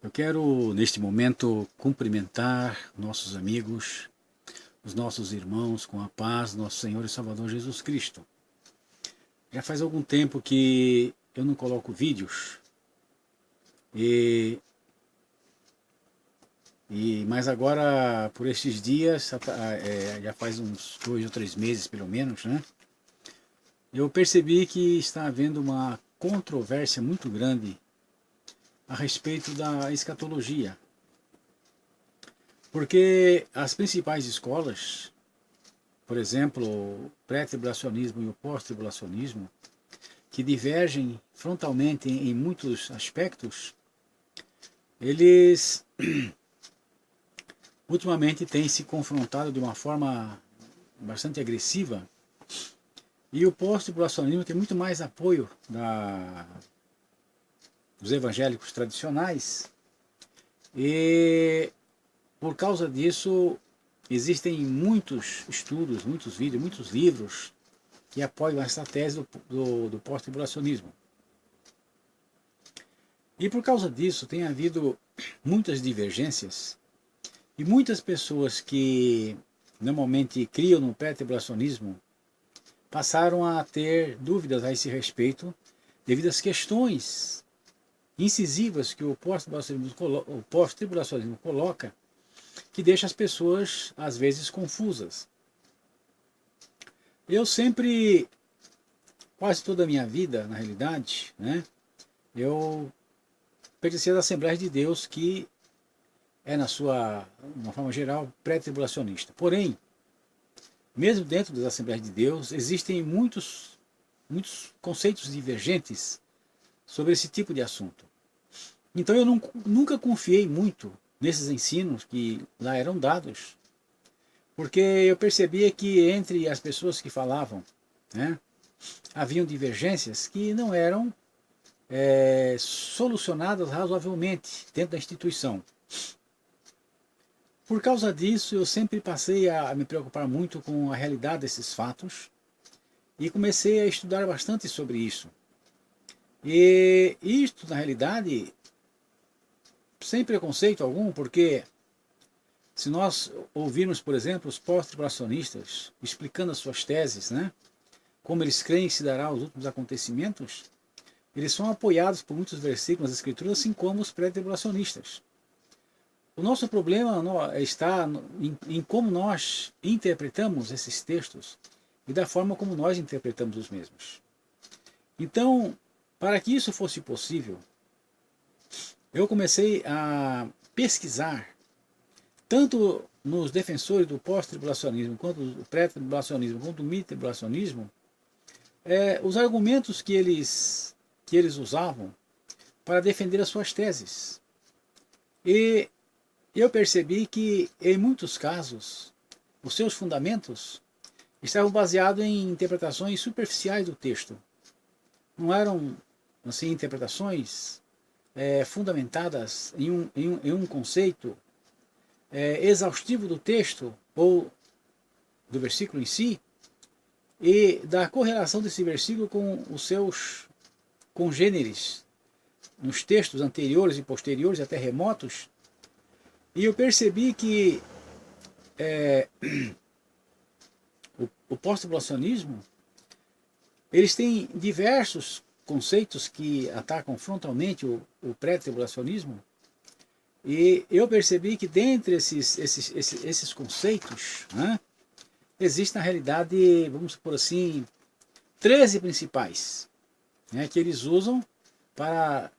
Eu quero, neste momento, cumprimentar nossos amigos, os nossos irmãos com a paz do nosso Senhor e Salvador Jesus Cristo. Já faz algum tempo que eu não coloco vídeos, mas agora, por estes dias, já faz uns 2 ou 3 meses pelo menos, né? Eu percebi que está havendo uma controvérsia muito grande a respeito da escatologia. Porque as principais escolas, por exemplo, o pré-tribulacionismo e o pós-tribulacionismo, que divergem frontalmente em muitos aspectos, eles ultimamente têm se confrontado de uma forma bastante agressiva, e o pós-tribulacionismo tem muito mais apoio dos evangélicos tradicionais, e por causa disso existem muitos estudos, muitos vídeos, muitos livros que apoiam essa tese do pós-tribulacionismo. E por causa disso tem havido muitas divergências, e muitas pessoas que normalmente criam no pré-tribulacionismo passaram a ter dúvidas a esse respeito, devido às questões incisivas que o pós-tribulacionismo coloca, que deixa as pessoas, às vezes, confusas. Eu sempre, quase toda a minha vida, na realidade, né, eu pertencia às Assembleias de Deus, que é, de uma forma geral, pré-tribulacionista. Porém, mesmo dentro das Assembleias de Deus, existem muitos conceitos divergentes sobre esse tipo de assunto. Então eu nunca confiei muito nesses ensinos que lá eram dados, porque eu percebia que entre as pessoas que falavam, né, haviam divergências que não eram solucionadas razoavelmente dentro da instituição. Por causa disso, eu sempre passei a me preocupar muito com a realidade desses fatos e comecei a estudar bastante sobre isso. E isto, na realidade, sem preconceito algum, porque se nós ouvirmos, por exemplo, os pós-tribulacionistas explicando as suas teses, né, como eles creem que se dará os últimos acontecimentos, eles são apoiados por muitos versículos das Escrituras, assim como os pré-tribulacionistas. O nosso problema está em como nós interpretamos esses textos e da forma como nós interpretamos os mesmos. Então, para que isso fosse possível, eu comecei a pesquisar, tanto nos defensores do pós-tribulacionismo, quanto do pré-tribulacionismo, quanto do mid-tribulacionismo, os argumentos que eles usavam para defender as suas teses. E eu percebi que, em muitos casos, os seus fundamentos estavam baseados em interpretações superficiais do texto. Não eram, assim, interpretações fundamentadas em um conceito exaustivo do texto ou do versículo em si, e da correlação desse versículo com os seus congêneres nos textos anteriores e posteriores, até remotos, e eu percebi que o pós-tribulacionismo, eles têm diversos conceitos que atacam frontalmente o pré-tribulacionismo, e eu percebi que dentre esses conceitos, né, existem na realidade, vamos supor assim, 13 principais, né, que eles usam para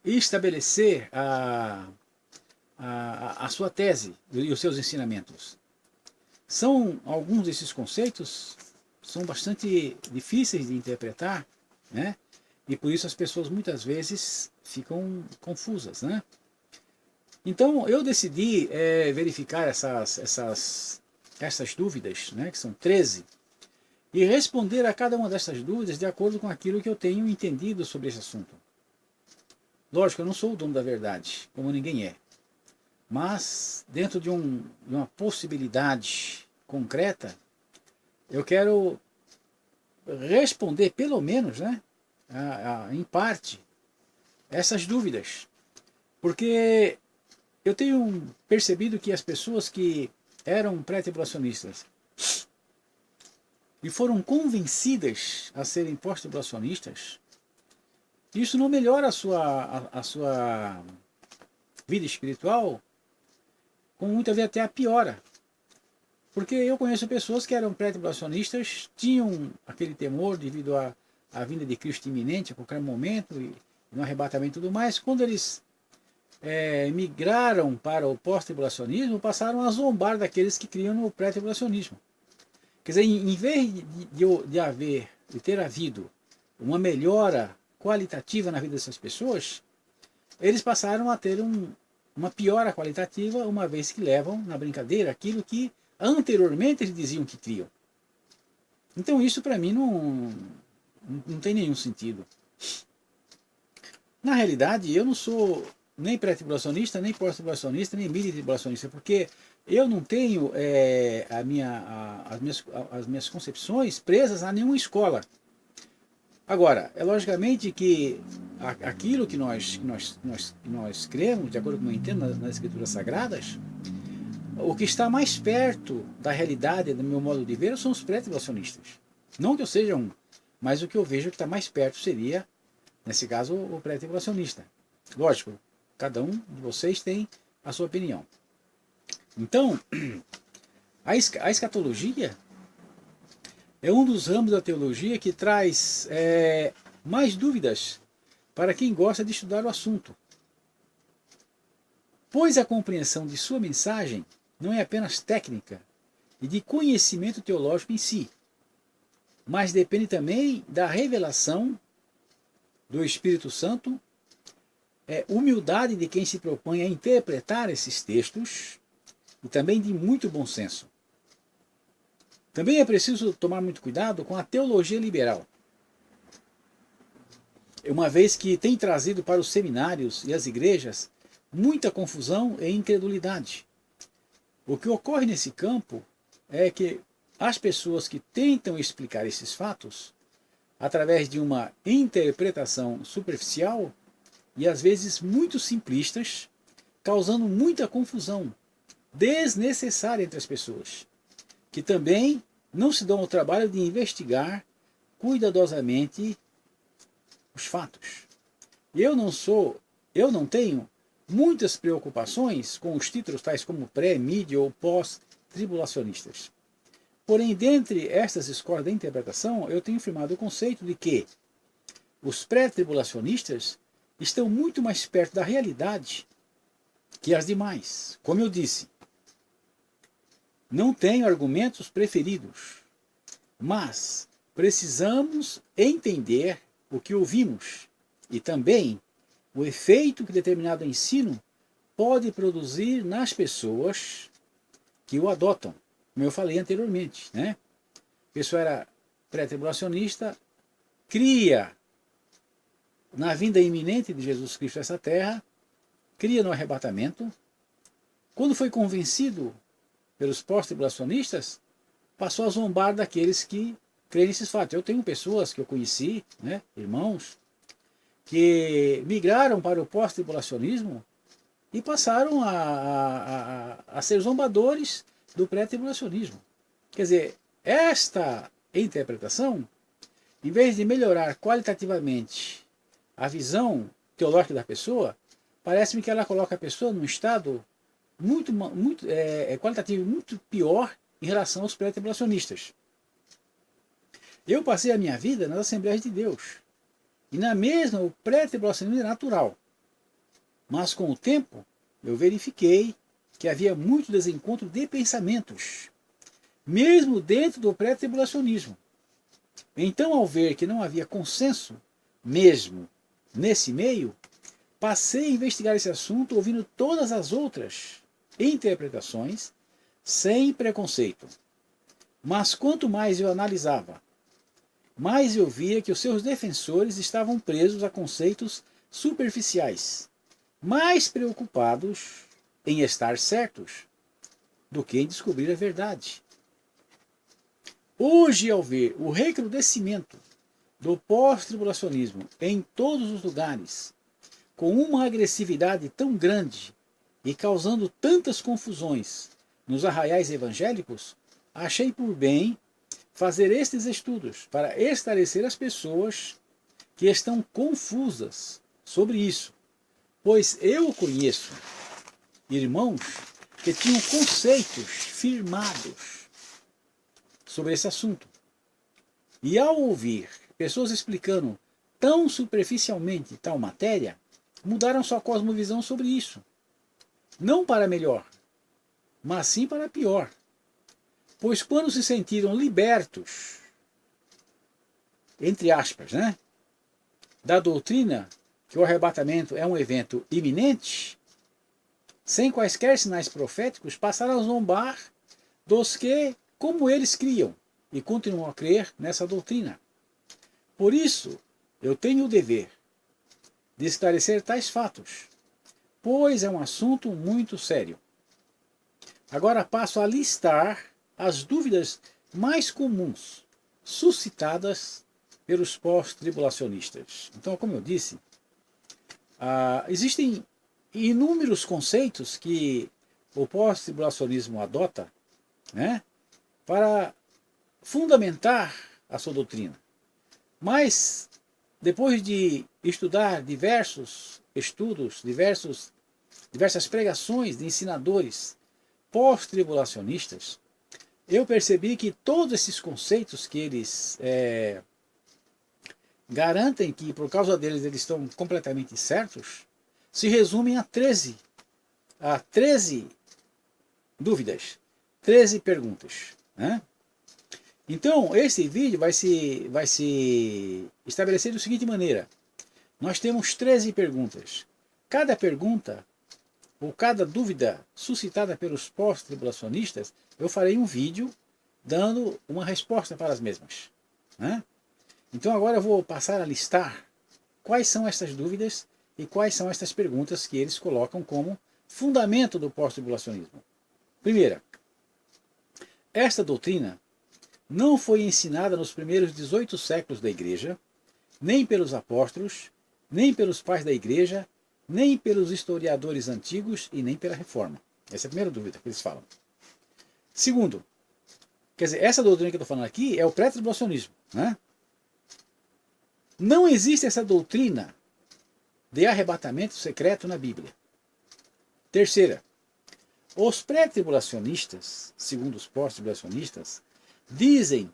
estabelecer a sua tese e os seus ensinamentos. Alguns desses conceitos são bastante difíceis de interpretar, né? E por isso as pessoas muitas vezes ficam confusas, né? Então eu decidi verificar essas dúvidas, né, que são 13, e responder a cada uma dessas dúvidas de acordo com aquilo que eu tenho entendido sobre esse assunto. Lógico, eu não sou o dono da verdade, como ninguém é. Mas, dentro de uma possibilidade concreta, eu quero responder, pelo menos, né, em parte, essas dúvidas. Porque eu tenho percebido que as pessoas que eram pré-tribulacionistas e foram convencidas a serem pós-tribulacionistas, isso não melhora a sua vida espiritual, como muitas vezes até a piora. Porque eu conheço pessoas que eram pré-tribulacionistas, tinham aquele temor devido à vinda de Cristo iminente a qualquer momento, e no arrebatamento e tudo mais. Quando eles migraram para o pós-tribulacionismo, passaram a zombar daqueles que criam no pré-tribulacionismo. Quer dizer, em vez de ter havido uma melhora qualitativa na vida dessas pessoas, eles passaram a ter uma piora qualitativa, uma vez que levam na brincadeira aquilo que anteriormente eles diziam que criam. Então isso para mim não tem nenhum sentido. Na realidade, eu não sou nem pré-tribulacionista, nem pós-tribulacionista, nem midi-tribulacionista, porque eu não tenho as minhas concepções presas a nenhuma escola. Agora, é logicamente que aquilo que nós cremos, de acordo com eu entendo nas Escrituras Sagradas, o que está mais perto da realidade, do meu modo de ver, são os pré-tribulacionistas. Não que eu seja um, mas o que eu vejo que está mais perto seria, nesse caso, o pré-tribulacionista. Lógico, cada um de vocês tem a sua opinião. Então, a escatologia é um dos ramos da teologia que traz mais dúvidas para quem gosta de estudar o assunto. Pois a compreensão de sua mensagem não é apenas técnica e de conhecimento teológico em si, mas depende também da revelação do Espírito Santo, humildade de quem se propõe a interpretar esses textos e também de muito bom senso. Também é preciso tomar muito cuidado com a teologia liberal, uma vez que tem trazido para os seminários e as igrejas muita confusão e incredulidade. O que ocorre nesse campo é que as pessoas que tentam explicar esses fatos através de uma interpretação superficial e às vezes muito simplistas, causando muita confusão desnecessária entre as pessoas, que também não se dão ao trabalho de investigar cuidadosamente os fatos. Eu não tenho muitas preocupações com os títulos tais como pré, mid ou pós-tribulacionistas. Porém, dentre estas escolas de interpretação, eu tenho firmado o conceito de que os pré-tribulacionistas estão muito mais perto da realidade que as demais. Como eu disse, não tenho argumentos preferidos, mas precisamos entender o que ouvimos e também o efeito que determinado ensino pode produzir nas pessoas que o adotam, como eu falei anteriormente, né? A pessoa era pré-tribulacionista, cria na vinda iminente de Jesus Cristo a essa terra, cria no arrebatamento. Quando foi convencido pelos pós-tribulacionistas, passou a zombar daqueles que creem nesses fatos. Eu tenho pessoas que eu conheci, né, irmãos, que migraram para o pós-tribulacionismo e passaram a ser zombadores do pré-tribulacionismo. Quer dizer, esta interpretação, em vez de melhorar qualitativamente a visão teológica da pessoa, parece-me que ela coloca a pessoa num estado qualitativo muito pior em relação aos pré-tribulacionistas. Eu passei a minha vida nas Assembleias de Deus. E na mesma, o pré-tribulacionismo é natural. Mas com o tempo, eu verifiquei que havia muito desencontro de pensamentos, mesmo dentro do pré-tribulacionismo. Então, ao ver que não havia consenso, mesmo nesse meio, passei a investigar esse assunto ouvindo todas as outras interpretações, sem preconceito. Mas quanto mais eu analisava, mais eu via que os seus defensores estavam presos a conceitos superficiais, mais preocupados em estar certos do que em descobrir a verdade. Hoje, ao ver o recrudescimento do pós-tribulacionismo em todos os lugares, com uma agressividade tão grande e causando tantas confusões nos arraiais evangélicos, achei por bem fazer estes estudos para esclarecer as pessoas que estão confusas sobre isso, pois eu conheço irmãos que tinham conceitos firmados sobre esse assunto. E ao ouvir pessoas explicando tão superficialmente tal matéria, mudaram sua cosmovisão sobre isso. Não para melhor, mas sim para pior. Pois quando se sentiram libertos, entre aspas, da doutrina que o arrebatamento é um evento iminente, sem quaisquer sinais proféticos, passaram a zombar dos que, como eles criam, e continuam a crer nessa doutrina. Por isso, eu tenho o dever de esclarecer tais fatos, pois é um assunto muito sério. Agora passo a listar as dúvidas mais comuns suscitadas pelos pós-tribulacionistas. Então, como eu disse, existem inúmeros conceitos que o pós-tribulacionismo adota, para fundamentar a sua doutrina. Mas, depois de estudar diversos estudos, diversas pregações de ensinadores pós-tribulacionistas, eu percebi que todos esses conceitos que eles garantem que por causa deles eles estão completamente certos, se resumem a 13 dúvidas, 13 perguntas. Então, esse vídeo vai se estabelecer da seguinte maneira. Nós temos 13 perguntas. Cada pergunta, ou cada dúvida suscitada pelos pós-tribulacionistas, eu farei um vídeo dando uma resposta para as mesmas. Então agora eu vou passar a listar quais são estas dúvidas e quais são estas perguntas que eles colocam como fundamento do pós-tribulacionismo. Primeira, esta doutrina não foi ensinada nos primeiros 18 séculos da igreja, nem pelos apóstolos, nem pelos pais da igreja, nem pelos historiadores antigos e nem pela reforma. Essa é a primeira dúvida que eles falam. Segundo, quer dizer, essa doutrina que eu estou falando aqui é o pré-tribulacionismo. Não existe essa doutrina de arrebatamento secreto na Bíblia. Terceira, os pré-tribulacionistas, segundo os pós-tribulacionistas, dizem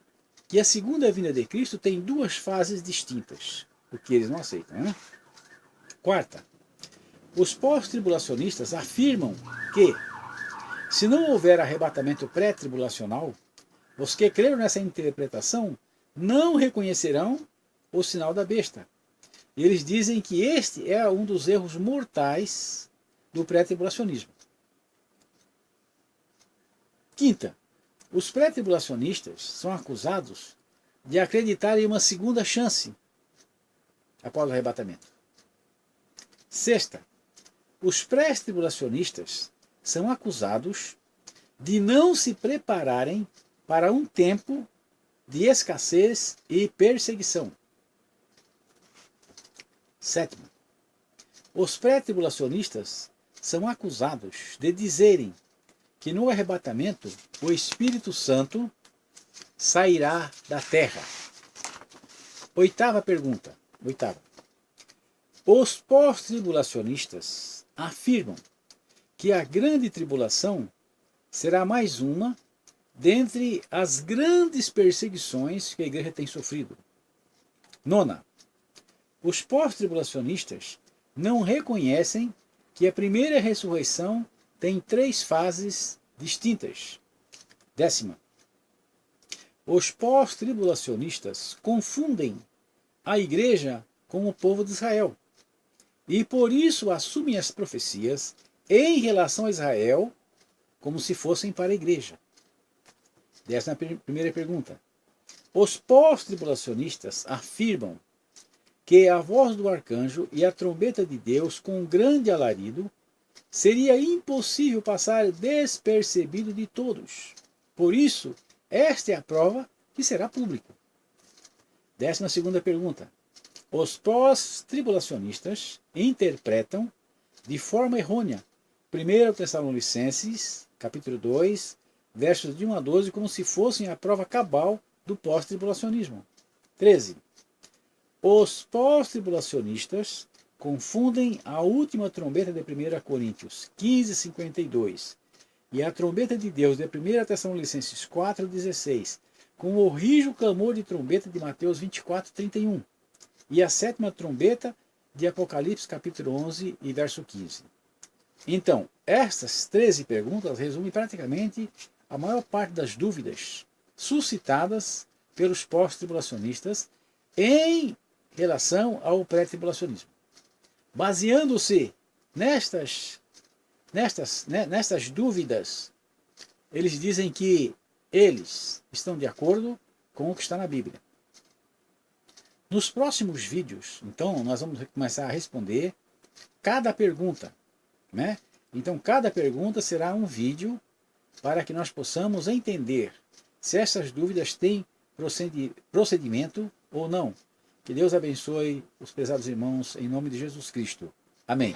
que a segunda vinda de Cristo tem duas fases distintas, o que eles não aceitam. Quarta, os pós-tribulacionistas afirmam que, se não houver arrebatamento pré-tribulacional, os que creram nessa interpretação não reconhecerão o sinal da besta. E eles dizem que este é um dos erros mortais do pré-tribulacionismo. Quinta, os pré-tribulacionistas são acusados de acreditar em uma segunda chance após o arrebatamento. Sexta, os pré-tribulacionistas são acusados de não se prepararem para um tempo de escassez e perseguição. Sétimo, os pré-tribulacionistas são acusados de dizerem que no arrebatamento o Espírito Santo sairá da terra. Oitava pergunta. Os pós-tribulacionistas afirmam que a grande tribulação será mais uma dentre as grandes perseguições que a igreja tem sofrido. Nona, os pós-tribulacionistas não reconhecem que a primeira ressurreição tem 3 fases distintas. Décima, os pós-tribulacionistas confundem a igreja com o povo de Israel e por isso assumem as profecias em relação a Israel como se fossem para a igreja. 11ª pergunta. Os pós-tribulacionistas afirmam que a voz do arcanjo e a trombeta de Deus com um grande alarido seria impossível passar despercebido de todos. Por isso, esta é a prova que será público. 12ª pergunta. Os pós-tribulacionistas interpretam de forma errônea 1 Tessalonicenses, capítulo 2, versos de 1 a 12, como se fossem a prova cabal do pós-tribulacionismo. 13. Os pós-tribulacionistas confundem a última trombeta de 1 Coríntios 15:52 e a trombeta de Deus de 1 Tessalonicenses 4:16 com o rijo clamor de trombeta de Mateus 24:31 e a 7ª trombeta de Apocalipse capítulo 11 e verso 15. Então, estas 13 perguntas resumem praticamente a maior parte das dúvidas suscitadas pelos pós-tribulacionistas em relação ao pré-tribulacionismo. Baseando-se nestas dúvidas, eles dizem que eles estão de acordo com o que está na Bíblia. Nos próximos vídeos, então, nós vamos começar a responder cada pergunta, né? Então, cada pergunta será um vídeo para que nós possamos entender se essas dúvidas têm procedimento ou não. Que Deus abençoe os prezados irmãos em nome de Jesus Cristo. Amém.